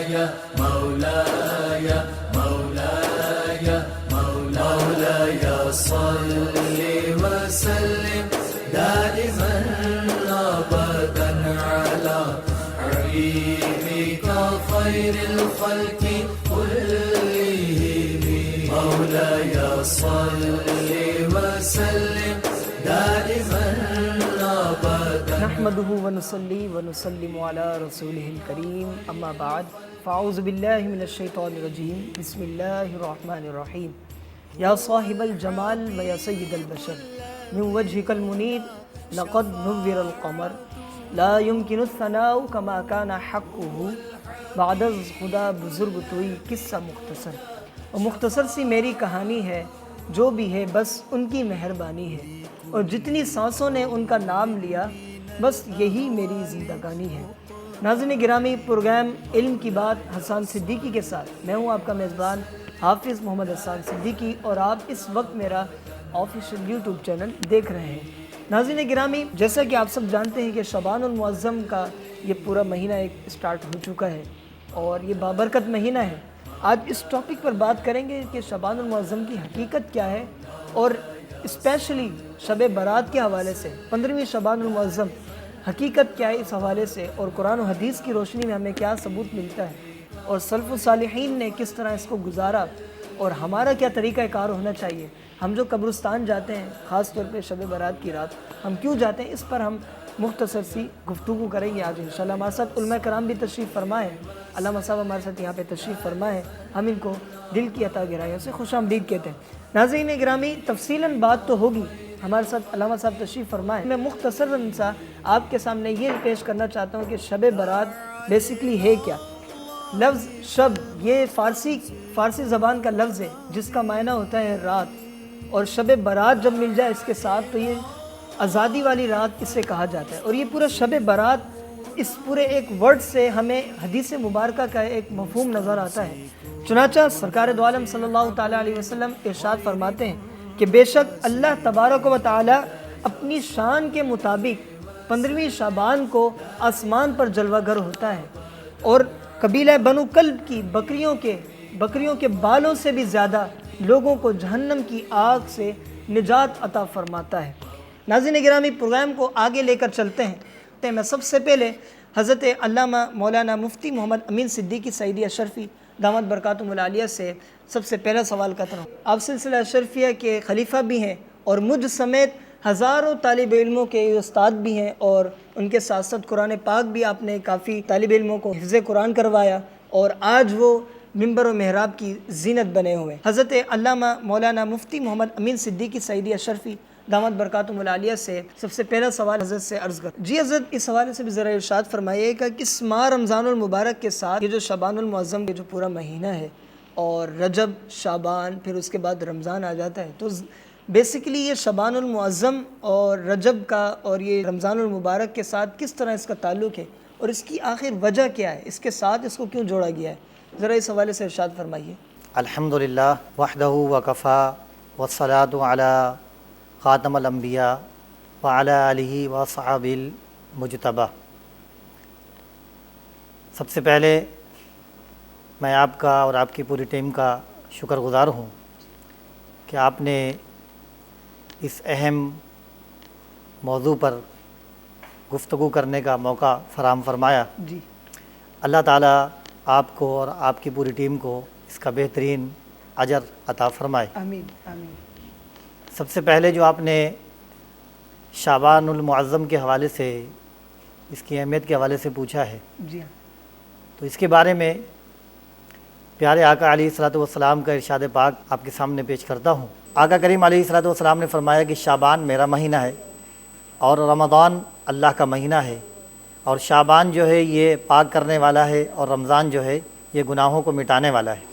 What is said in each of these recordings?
مولاي مولاي مولاي صل وسلم دائما أبدا على حبيبك خير الخلق كلهم مولاي صل وسلم دائما أبدا نحمده ونصلي ونسلم على رسوله الكريم اما بعد فاعوذ بالله من الشيطان الرجيم بسم الله الرحمن الرحيم يا صاحب الجمال ويا سيد البشر من وجهك المنير لقد نور القمر لا يمكن الثناء كما كان حقه بعد از خدا بزرگ توئی قصہ مختصر اور مختصر سی میری کہانی ہے جو بھی ہے بس ان کی مہربانی ہے اور جتنی سانسوں نے ان کا نام لیا بس یہی میری زندگانی ہے۔ ناظرین گرامی، پروگرام علم کی بات حسان صدیقی کے ساتھ میں ہوں آپ کا میزبان حافظ محمد حسان صدیقی اور آپ اس وقت میرا آفیشیل یوٹیوب چینل دیکھ رہے ہیں۔ ناظرین گرامی، جیسا کہ آپ سب جانتے ہیں کہ شعبان المعظم کا یہ پورا مہینہ ایک سٹارٹ ہو چکا ہے اور یہ بابرکت مہینہ ہے۔ آج اس ٹاپک پر بات کریں گے کہ شعبان المعظم کی حقیقت کیا ہے اور اسپیشلی شب برات کے حوالے سے 15ویں شعبان المعظم حقیقت کیا ہے اس حوالے سے، اور قرآن و حدیث کی روشنی میں ہمیں کیا ثبوت ملتا ہے اور سلف و صالحین نے کس طرح اس کو گزارا اور ہمارا کیا طریقہ کار ہونا چاہیے۔ ہم جو قبرستان جاتے ہیں خاص طور پہ شب برات کی رات ہم کیوں جاتے ہیں، اس پر ہم مختصر سی گفتگو کریں گے آج انشاءاللہ۔ ہمارے ساتھ علماء کرام بھی تشریف فرمائے ہیں، علامہ صاحب ہمارے ساتھ یہاں پہ تشریف فرمائے ہیں، ہم ان کو دل کی عطا گہرائیوں سے خوش آمدید کہتے ہیں۔ ناظرین گرامی، تفصیلاً بات تو ہوگی، ہمارے ساتھ علامہ صاحب تشریف فرمائے۔ میں مختصراً سا آپ کے سامنے یہ پیش کرنا چاہتا ہوں کہ شب برات بیسیکلی ہے کیا۔ لفظ شب یہ فارسی زبان کا لفظ ہے جس کا معنی ہوتا ہے رات، اور شب برات جب مل جائے اس کے ساتھ تو یہ آزادی والی رات اسے کہا جاتا ہے، اور یہ پورا شب برات اس پورے ایک ورڈ سے ہمیں حدیث مبارکہ کا ایک مفہوم نظر آتا ہے۔ چنانچہ سرکار دو عالم صلی اللہ تعالیٰ علیہ وسلم ارشاد فرماتے ہیں کہ بے شک اللہ تبارک و تعالیٰ اپنی شان کے مطابق 15ویں شعبان کو آسمان پر جلوہ گر ہوتا ہے اور قبیلہ بنو کلب کی بکریوں کے بالوں سے بھی زیادہ لوگوں کو جہنم کی آگ سے نجات عطا فرماتا ہے۔ ناظرین گرامی، پروگرام کو آگے لے کر چلتے ہیں۔ میں سب سے پہلے حضرت علامہ مولانا مفتی محمد امین صدیقی سعیدی اشرفی دامت برکاتہم العالیہ سے سب سے پہلا سوال کرتا ہوں۔ آپ سلسلہ اشرفیہ کے خلیفہ بھی ہیں اور مجھ سمیت ہزاروں طالب علموں کے استاد بھی ہیں، اور ان کے ساتھ ساتھ قرآن پاک بھی آپ نے کافی طالب علموں کو حفظ قرآن کروایا اور آج وہ ممبر و محراب کی زینت بنے ہوئے۔ حضرت علامہ مولانا مفتی محمد امین صدیقی سعیدی اشرفی دامت برکاتہم العالیہ سے سب سے پہلا سوال حضرت سے عرض کر۔ جی حضرت، اس حوالے سے بھی ذرا ارشاد فرمائیے کہ کس ماہ رمضان المبارک کے ساتھ یہ جو شعبان المعظم کے جو پورا مہینہ ہے اور رجب، شعبان، پھر اس کے بعد رمضان آ جاتا ہے، تو بیسیکلی یہ شعبان المعظم اور رجب کا اور یہ رمضان المبارک کے ساتھ کس طرح اس کا تعلق ہے اور اس کی آخر وجہ کیا ہے، اس کے ساتھ اس کو کیوں جوڑا گیا ہے، ذرا اس حوالے سے ارشاد فرمائیے۔ الحمدللہ وحدہ وکفا والصلاۃ علی خاتم الانبیاء وعلی آلہ وصحبہ المجتبی۔ سب سے پہلے میں آپ کا اور آپ کی پوری ٹیم کا شکر گزار ہوں کہ آپ نے اس اہم موضوع پر گفتگو کرنے کا موقع فراہم فرمایا۔ جی، اللہ تعالیٰ آپ کو اور آپ کی پوری ٹیم کو اس کا بہترین اجر عطا فرمائے۔ آمین آمین۔ سب سے پہلے جو آپ نے شعبان المعظم کے حوالے سے، اس کی اہمیت کے حوالے سے پوچھا ہے، جی ہاں، تو اس کے بارے میں پیارے آقا علیہ الصلوۃ والسلام کا ارشاد پاک آپ کے سامنے پیش کرتا ہوں۔ آقا کریم علیہ الصلوۃ والسلام نے فرمایا کہ شعبان میرا مہینہ ہے اور رمضان اللہ کا مہینہ ہے، اور شعبان جو ہے یہ پاک کرنے والا ہے اور رمضان جو ہے یہ گناہوں کو مٹانے والا ہے۔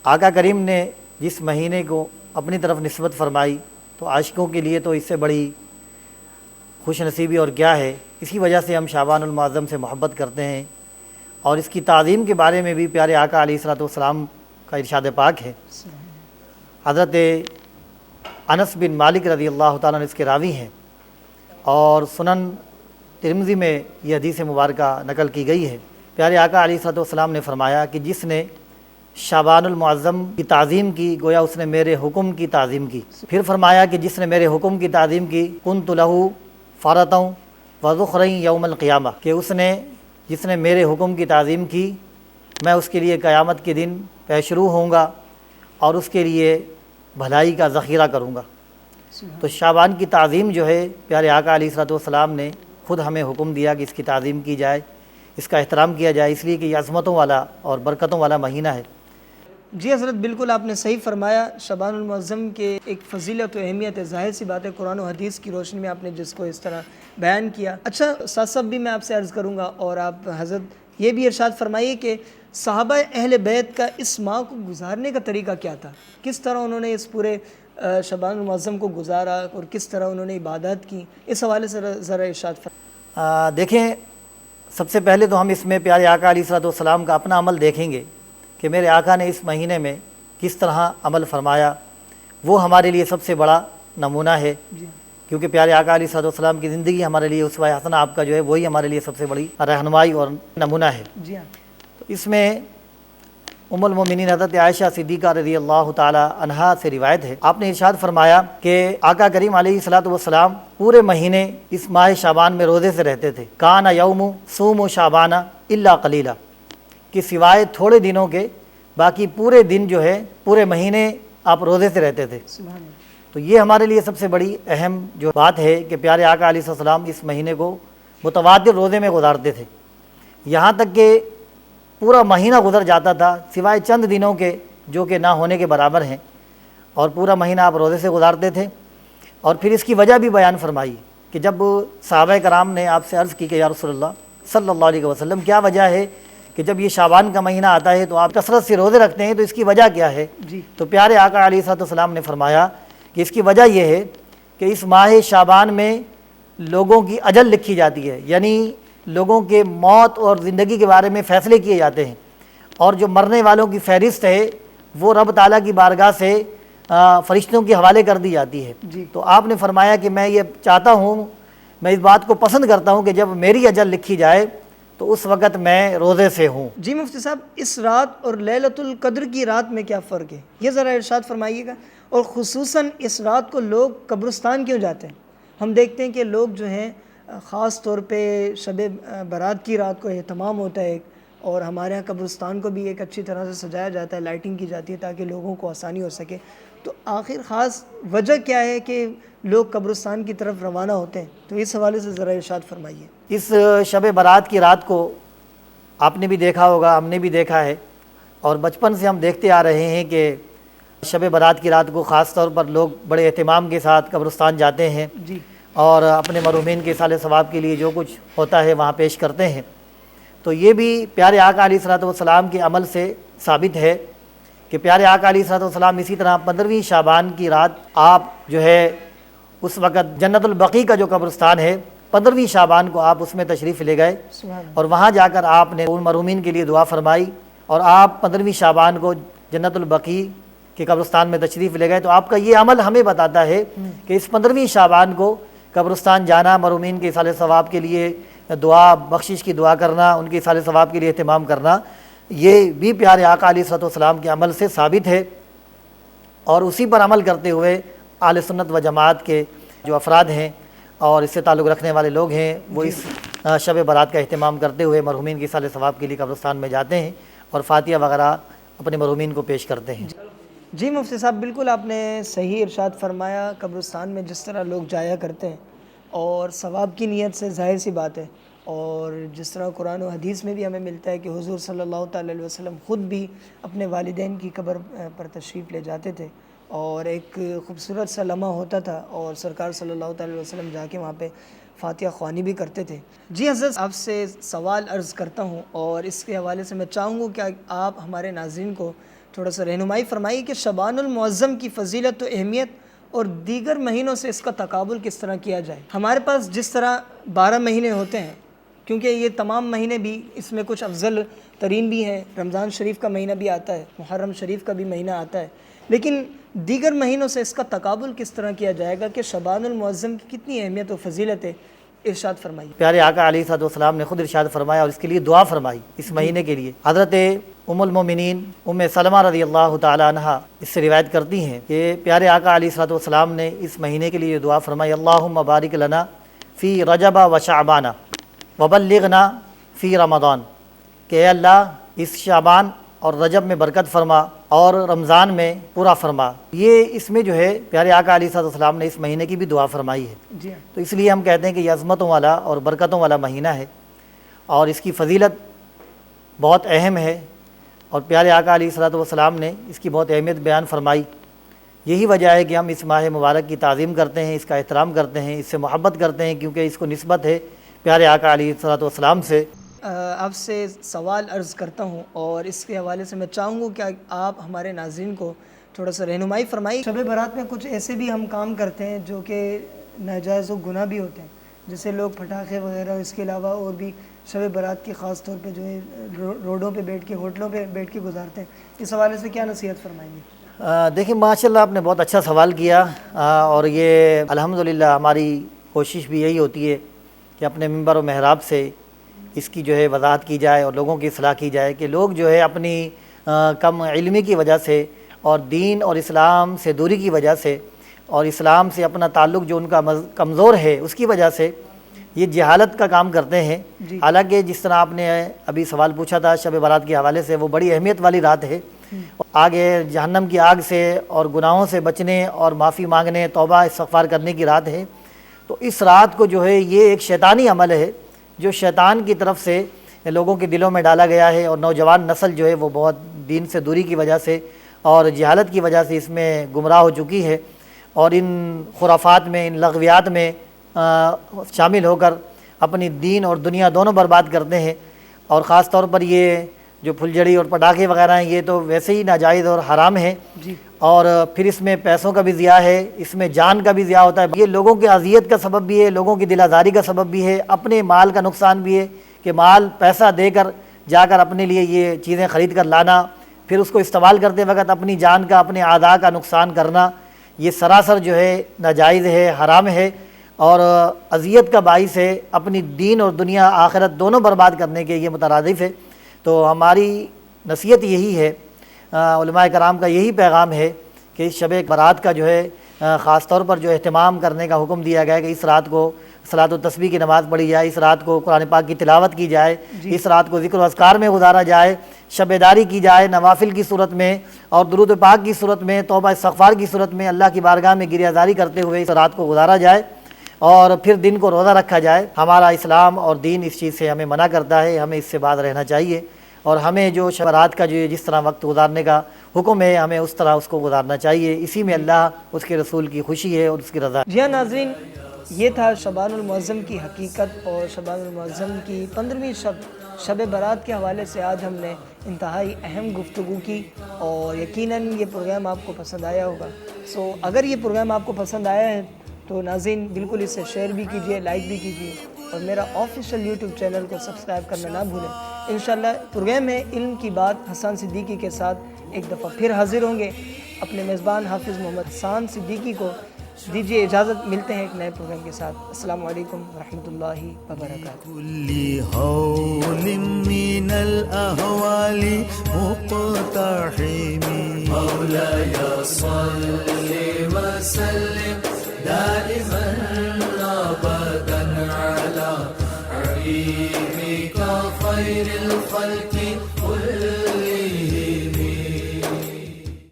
آقا کریم نے جس مہینے کو اپنی طرف نسبت فرمائی تو عاشقوں کے لیے تو اس سے بڑی خوش نصیبی اور کیا ہے۔ اسی وجہ سے ہم شعبان المعظم سے محبت کرتے ہیں، اور اس کی تعظیم کے بارے میں بھی پیارے آقا علیہ الصلوۃ والسلام کا ارشاد پاک ہے۔ حضرت انس بن مالک رضی اللہ تعالیٰ عنہ اس کے راوی ہیں، اور سنن ترمذی میں یہ حدیث مبارکہ نقل کی گئی ہے پیارے آقا علیہ الصلوۃ والسلام نے فرمایا کہ جس نے شعبان المعظم کی تعظیم کی گویا اس نے میرے حکم کی تعظیم کی۔ پھر فرمایا کہ جس نے میرے حکم کی تعظیم کی کنت لہ فرۃ وذخرا یوم القیامہ، کہ جس نے میرے حکم کی تعظیم کی میں اس کے لیے قیامت کے دن پیشرو ہوں گا اور اس کے لیے بھلائی کا ذخیرہ کروں گا۔ تو شعبان کی تعظیم جو ہے پیارے آقا علیہ الصلوۃ والسلام نے خود ہمیں حکم دیا کہ اس کی تعظیم کی جائے، اس کا احترام کیا جائے، اس لیے کہ یہ عظمتوں والا اور برکتوں والا مہینہ ہے۔ جی حضرت، بالکل آپ نے صحیح فرمایا۔ شعبان المعظم کے ایک فضیلت و اہمیت ہے، ظاہر سی بات ہے قرآن و حدیث کی روشنی میں آپ نے جس کو اس طرح بیان کیا۔ اچھا استاد صاحب بھی میں آپ سے عرض کروں گا، اور آپ حضرت یہ بھی ارشاد فرمائیے کہ صحابہ اہل بیت کا اس ماہ کو گزارنے کا طریقہ کیا تھا، کس طرح انہوں نے اس پورے شعبان المعظم کو گزارا اور کس طرح انہوں نے عبادات کی، اس حوالے سے ذرا ارشاد فرمائیے۔ دیکھیں، سب سے پہلے تو ہم اس میں پیارے آقا علیہ الصلوۃ والسلام کا اپنا عمل دیکھیں گے کہ میرے آقا نے اس مہینے میں کس طرح عمل فرمایا، وہ ہمارے لیے سب سے بڑا نمونہ ہے، کیونکہ پیارے آقا علیہ الصلوۃ والسلام کی زندگی ہمارے لیے اسوہ حسنہ آپ کا جو ہے وہی ہمارے لیے سب سے بڑی رہنمائی اور نمونہ ہے۔ جی ہاں، تو اس میں ام المومنین حضرت عائشہ صدیقہ رضی اللہ تعالی عنہا سے روایت ہے، آپ نے ارشاد فرمایا کہ آقا کریم علیہ الصلوۃ والسلام پورے مہینے اس ماہ شعبان میں روزے سے رہتے تھے۔ کان یوم صوم شعبان الا قلیلا، کہ سوائے تھوڑے دنوں کے باقی پورے دن جو ہے پورے مہینے آپ روزے سے رہتے تھے۔ سبحان اللہ۔ تو یہ ہمارے لیے سب سے بڑی اہم جو بات ہے کہ پیارے آقا علیہ السلام اس مہینے کو متواتر روزے میں گزارتے تھے، یہاں تک کہ پورا مہینہ گزر جاتا تھا سوائے چند دنوں کے جو کہ نہ ہونے کے برابر ہیں، اور پورا مہینہ آپ روزے سے گزارتے تھے۔ اور پھر اس کی وجہ بھی بیان فرمائی کہ جب صحابہ کرام نے آپ سے عرض کی کہ یا رسول اللہ صلی اللہ علیہ وسلم کیا وجہ ہے کہ جب یہ شعبان کا مہینہ آتا ہے تو آپ کثرت سے روزے رکھتے ہیں، تو اس کی وجہ کیا ہے؟ جی، تو پیارے آقا علیہ السلام نے فرمایا کہ اس کی وجہ یہ ہے کہ اس ماہ شعبان میں لوگوں کی اجل لکھی جاتی ہے، یعنی لوگوں کے موت اور زندگی کے بارے میں فیصلے کیے جاتے ہیں، اور جو مرنے والوں کی فہرست ہے وہ رب تعالیٰ کی بارگاہ سے فرشتوں کے حوالے کر دی جاتی ہے۔ جی، تو آپ نے فرمایا کہ میں یہ چاہتا ہوں، میں اس بات کو پسند کرتا ہوں کہ جب میری اجل لکھی جائے تو اس وقت میں روزے سے ہوں۔ جی مفتی صاحب، اس رات اور لیلۃ القدر کی رات میں کیا فرق ہے، یہ ذرا ارشاد فرمائیے گا، اور خصوصاً اس رات کو لوگ قبرستان کیوں جاتے ہیں؟ ہم دیکھتے ہیں کہ لوگ جو ہیں خاص طور پہ شب برات کی رات کو اہتمام ہوتا ہے، اور ہمارے یہاں قبرستان کو بھی ایک اچھی طرح سے سجایا جاتا ہے، لائٹنگ کی جاتی ہے تاکہ لوگوں کو آسانی ہو سکے۔ تو آخر خاص وجہ کیا ہے کہ لوگ قبرستان کی طرف روانہ ہوتے ہیں؟ تو اس حوالے سے ذرا ارشاد فرمائیے۔ اس شب برات کی رات کو آپ نے بھی دیکھا ہوگا، ہم نے بھی دیکھا ہے، اور بچپن سے ہم دیکھتے آ رہے ہیں کہ شب برات کی رات کو خاص طور پر لوگ بڑے اہتمام کے ساتھ قبرستان جاتے ہیں جی، اور اپنے مرحومین کے ایصال ثواب کے لیے جو کچھ ہوتا ہے وہاں پیش کرتے ہیں۔ تو یہ بھی پیارے آقا علیہ الصلوۃ والسلام کے عمل سے ثابت ہے کہ پیارے آقا علیہ الصلوۃ والسلام اسی طرح 15ویں شعبان کی رات آپ جو ہے اس وقت جنت البقیع کا جو قبرستان ہے 15ویں شعبان کو آپ اس میں تشریف لے گئے، سبحان اللہ۔ اور وہاں جا کر آپ نے ان مرحومین کے لیے دعا فرمائی، اور آپ 15ویں شعبان کو جنت البقیع کے قبرستان میں تشریف لے گئے۔ تو آپ کا یہ عمل ہمیں بتاتا ہے کہ اس 15ویں شعبان کو قبرستان جانا، مرحومین کے ایصال ثواب کے لیے دعا بخشش کی دعا کرنا، ان کے ایصال ثواب کے لیے اہتمام کرنا، یہ بھی پیارے آقا علیہ الصلوۃ والسلام کے عمل سے ثابت ہے، اور اسی پر عمل کرتے ہوئے اہل سنت و جماعت کے جو افراد ہیں اور اس سے تعلق رکھنے والے لوگ ہیں وہ اس شب برات کا اہتمام کرتے ہوئے مرحومین کے ایصال ثواب کے لیے قبرستان میں جاتے ہیں اور فاتحہ وغیرہ اپنے مرحومین کو پیش کرتے ہیں۔ جی مفتی صاحب، بالکل آپ نے صحیح ارشاد فرمایا۔ قبرستان میں جس طرح لوگ جایا کرتے ہیں اور ثواب کی نیت سے، ظاہر سی بات ہے، اور جس طرح قرآن و حدیث میں بھی ہمیں ملتا ہے کہ حضور صلی اللہ تعالی علیہ وسلم خود بھی اپنے والدین کی قبر پر تشریف لے جاتے تھے، اور ایک خوبصورت سا لمحہ ہوتا تھا، اور سرکار صلی اللہ تعالی علیہ وسلم جا کے وہاں پہ فاتحہ خوانی بھی کرتے تھے۔ جی حضرت، آپ سے سوال عرض کرتا ہوں، اور اس کے حوالے سے میں چاہوں گا کہ آپ ہمارے ناظرین کو تھوڑا سا رہنمائی فرمائیے کہ شعبان المعظم کی فضیلت و اہمیت اور دیگر مہینوں سے اس کا تقابل کس طرح کیا جائے۔ ہمارے پاس جس طرح 12 مہینے ہوتے ہیں، کیونکہ یہ تمام مہینے بھی اس میں کچھ افضل ترین بھی ہیں، رمضان شریف کا مہینہ بھی آتا ہے، محرم شریف کا بھی مہینہ آتا ہے، لیکن دیگر مہینوں سے اس کا تقابل کس طرح کیا جائے گا کہ شعبان المعظم کی کتنی اہمیت و فضیلت ہے ارشاد فرمائیے۔ پیارے آقا علیہ الصلوۃ والسلام نے خود ارشاد فرمایا اور اس کے لیے دعا فرمائی اس مہینے کے لیے۔ حضرت ام المومنین ام سلمہ رضی اللہ تعالی عنہا اس سے روایت کرتی ہیں کہ پیارے آقا علیہ الصلوۃ والسلام نے اس مہینے کے لیے دعا فرمائی، اللہم بارک لنا فی رجب و شعبان وبلغنا فی رمضان، کہ اے اللہ اس شعبان اور رجب میں برکت فرما اور رمضان میں پورا فرما۔ یہ اس میں جو ہے پیارے آقا علیہ الصلوۃ والسلام نے اس مہینے کی بھی دعا فرمائی ہے۔ جی ہاں، تو اس لیے ہم کہتے ہیں کہ یہ عظمتوں والا اور برکتوں والا مہینہ ہے اور اس کی فضیلت بہت اہم ہے، اور پیارے آقا علیہ الصلوۃ والسلام نے اس کی بہت اہمیت بیان فرمائی۔ یہی وجہ ہے کہ ہم اس ماہ مبارک کی تعظیم کرتے ہیں، اس کا احترام کرتے ہیں، اس سے محبت کرتے ہیں، کیونکہ اس کو نسبت ہے پیارے آقا علیہ الصلوۃ والسلام سے۔ آپ سے سوال عرض کرتا ہوں اور اس کے حوالے سے میں چاہوں گا کہ آپ ہمارے ناظرین کو تھوڑا سا رہنمائی فرمائی۔ شب برات میں کچھ ایسے بھی ہم کام کرتے ہیں جو کہ ناجائز و گناہ بھی ہوتے ہیں، جیسے لوگ پٹاخے وغیرہ، اس کے علاوہ اور بھی شب برات کی خاص طور پہ جو ہے روڈوں پہ بیٹھ کے، ہوٹلوں پہ بیٹھ کے گزارتے ہیں، اس حوالے سے کیا نصیحت فرمائیں گے؟ دیکھیں ماشاءاللہ آپ نے بہت اچھا سوال کیا، اور یہ الحمدللہ ہماری کوشش بھی یہی ہوتی ہے کہ اپنے منبر و محراب سے اس کی جو ہے وضاحت کی جائے اور لوگوں کی اصلاح کی جائے کہ لوگ جو ہے اپنی کم علمی کی وجہ سے اور دین اور اسلام سے دوری کی وجہ سے اور اسلام سے اپنا تعلق جو ان کا کمزور ہے اس کی وجہ سے یہ جہالت کا کام کرتے ہیں۔ حالانکہ جس طرح آپ نے ابھی سوال پوچھا تھا شب برات کے حوالے سے، وہ بڑی اہمیت والی رات ہے، آگے جہنم کی آگ سے اور گناہوں سے بچنے اور معافی مانگنے، توبہ استغفار کرنے کی رات ہے۔ تو اس رات کو جو ہے یہ ایک شیطانی عمل ہے جو شیطان کی طرف سے لوگوں کے دلوں میں ڈالا گیا ہے، اور نوجوان نسل جو ہے وہ بہت دین سے دوری کی وجہ سے اور جہالت کی وجہ سے اس میں گمراہ ہو چکی ہے، اور ان خرافات میں، ان لغویات میں شامل ہو کر اپنی دین اور دنیا دونوں برباد کرتے ہیں۔ اور خاص طور پر یہ جو پھلجھڑی اور پٹاخے وغیرہ ہیں یہ تو ویسے ہی ناجائز اور حرام ہیں، اور پھر اس میں پیسوں کا بھی ضیاع ہے، اس میں جان کا بھی ضیاع ہوتا ہے، یہ لوگوں کی اذیت کا سبب بھی ہے، لوگوں کی دل آزاری کا سبب بھی ہے، اپنے مال کا نقصان بھی ہے کہ مال پیسہ دے کر جا کر اپنے لیے یہ چیزیں خرید کر لانا، پھر اس کو استعمال کرتے وقت اپنی جان کا، اپنے اعضاء کا نقصان کرنا، یہ سراسر جو ہے ناجائز ہے، حرام ہے، اور اذیت کا باعث ہے، اپنی دین اور دنیا آخرت دونوں برباد کرنے کے یہ مترادف ہے۔ تو ہماری نصیحت یہی ہے، علماء کرام کا یہی پیغام ہے کہ اس شب برات کا جو ہے خاص طور پر جو اہتمام کرنے کا حکم دیا گیا ہے کہ اس رات کو صلاۃ و تسبیح کی نماز پڑھی جائے، اس رات کو قرآن پاک کی تلاوت کی جائے، اس رات کو ذکر و اذکار میں گزارا جائے، شب بیداری کی جائے، نوافل کی صورت میں اور درود پاک کی صورت میں، توبہ استغفار کی صورت میں اللہ کی بارگاہ میں گریہ زاری کرتے ہوئے اس رات کو گزارا جائے، اور پھر دن کو روزہ رکھا جائے۔ ہمارا اسلام اور دین اس چیز سے ہمیں منع کرتا ہے، ہمیں اس سے باز رہنا چاہیے، اور ہمیں جو شب رات کا جو جس طرح وقت گزارنے کا حکم ہے ہمیں اس طرح اس کو گزارنا چاہیے، اسی میں اللہ اس کے رسول کی خوشی ہے اور اس کی رضا۔ جی ہاں ناظرین، یہ تھا شعبان المعظم کی حقیقت اور شعبان المعظم کی 15ویں شب برات کے حوالے سے آج ہم نے انتہائی اہم گفتگو کی، اور یقیناً یہ پروگرام آپ کو پسند آیا ہوگا۔ اگر یہ پروگرام آپ کو پسند آیا ہے تو ناظرین بالکل اسے شیئر بھی کیجئے، لائک بھی کیجئے، اور میرا آفیشیل یوٹیوب چینل کو سبسکرائب کرنا نہ بھولیں۔ انشاءاللہ پروگرام میں علم کی بات حسان صدیقی کے ساتھ ایک دفعہ پھر حاضر ہوں گے۔ اپنے میزبان حافظ محمد حسان صدیقی کو دیجیے اجازت، ملتے ہیں ایک نئے پروگرام کے ساتھ۔ السلام علیکم ورحمۃ اللہ وبرکاتہ۔ كل هول من الأهوال مقتحم مولاي صل وسلم دائما أبدا على حبيبك خير الخلق